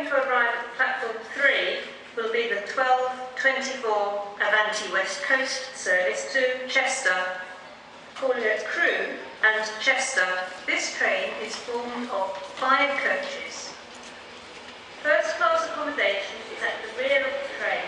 to arrive at platform 3 will be the 12:24 Avanti West Coast service to Chester, calling at Crewe and Chester. This train is formed of 5 coaches. First class accommodation is at the rear of the train.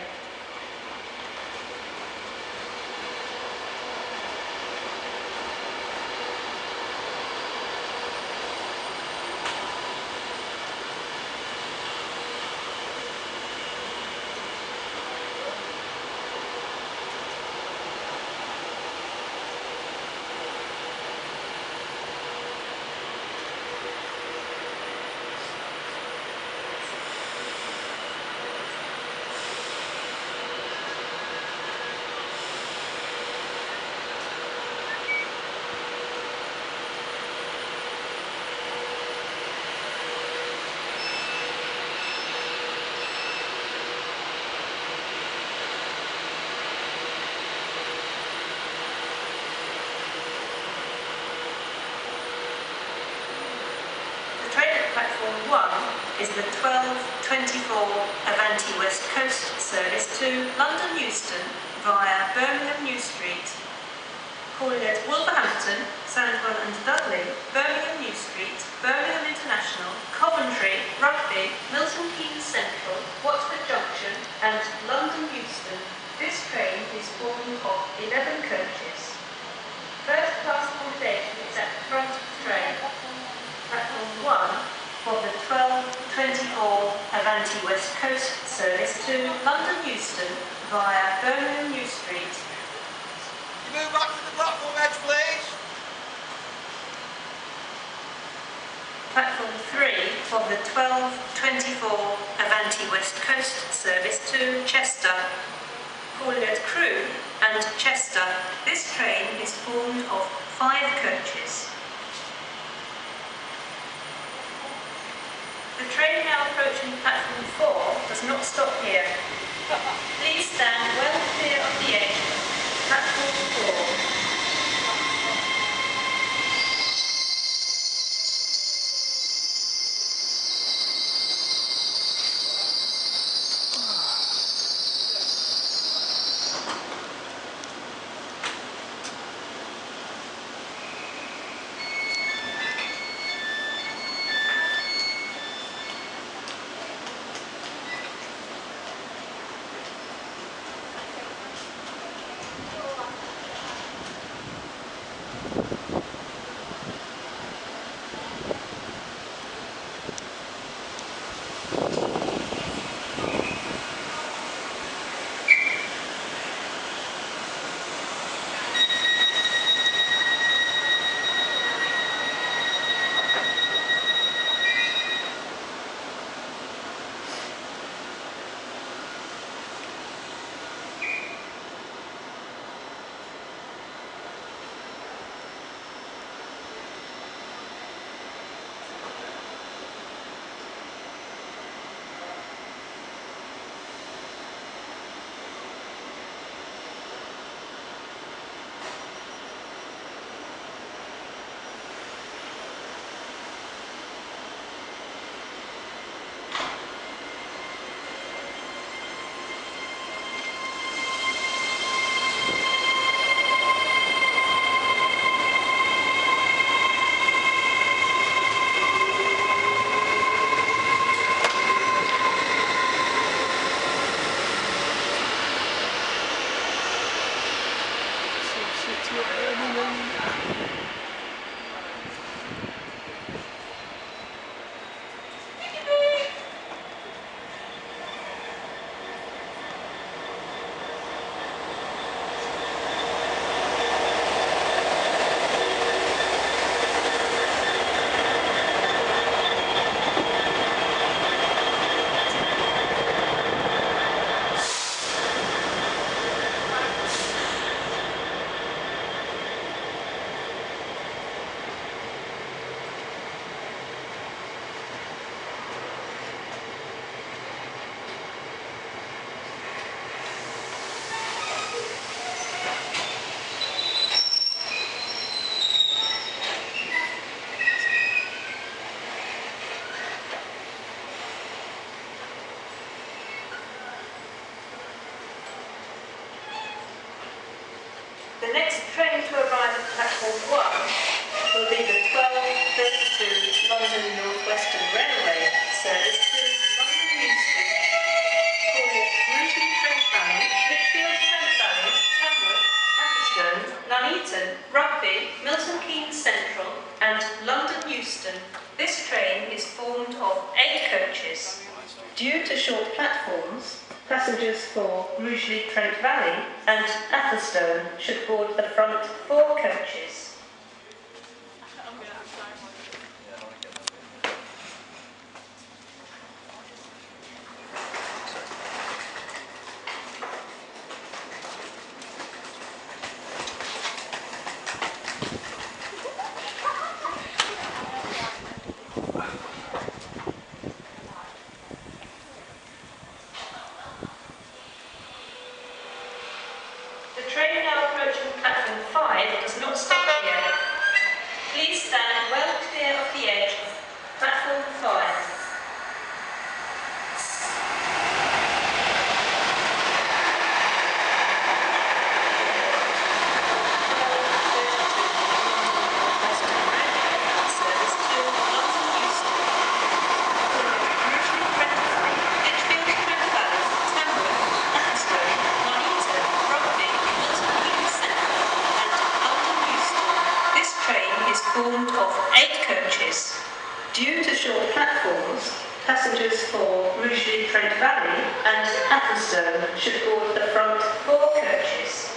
Platform 1 is the 12:24 Avanti West Coast service to London Euston via Birmingham New Street, calling at Wolverhampton, Sandwell and Dudley, Birmingham New Street, Birmingham International, Coventry, Rugby, Milton Keynes Central, Watford Junction and London Euston. This train is formed of 11 coaches. First class accommodation is at the front of the train. Platform 1 for the 12:24 Avanti West Coast service to London Euston via Birmingham New Street. You move back to the platform edge, please. Platform 3 for the 12:24 Avanti West Coast service to Chester, calling at Crewe and Chester. This train is formed of 5 coaches. The train now approaching platform 4 does not stop here. Please stand well clear of the edge. Platform 4. The next train to arrive at platform 1 will be the 12:32 London North Western Railway service to London Euston, calling at Rugeley Trent Valley, Lichfield Trent Valley, Tamworth, Atherstone, Nuneaton, Rugby, Milton Keynes Central and London Euston. This train is formed of 8 coaches. Due to short platforms, passengers for Rugeley Trent Valley and Atherstone should board the front 4 coaches. The train now approaching platform 5 does not stop here. Please stand well clear of the edge of platform 5. Formed of 8 coaches. Due to short platforms, passengers for Rugeley Trent Valley and Atherstone should board the front 4 coaches.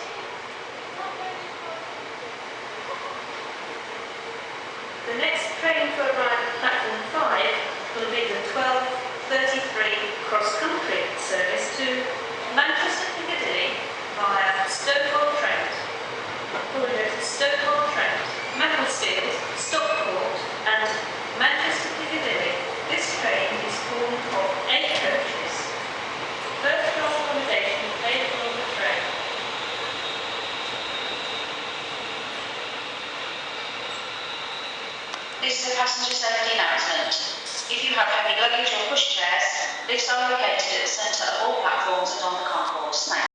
The next train to arrive at platform 5 will be the 12:33 cross-country service to Manchester Piccadilly via Stoke-on-Trent, calling at Stoke-on-Trent, Macclesfield, Stockport and Manchester Piccadilly. This train is formed of 8 coaches. First class accommodation available on the train. This is a passenger safety announcement. If you have heavy luggage or pushchairs, lifts are located at the centre of all platforms and on the concourse. Thanks.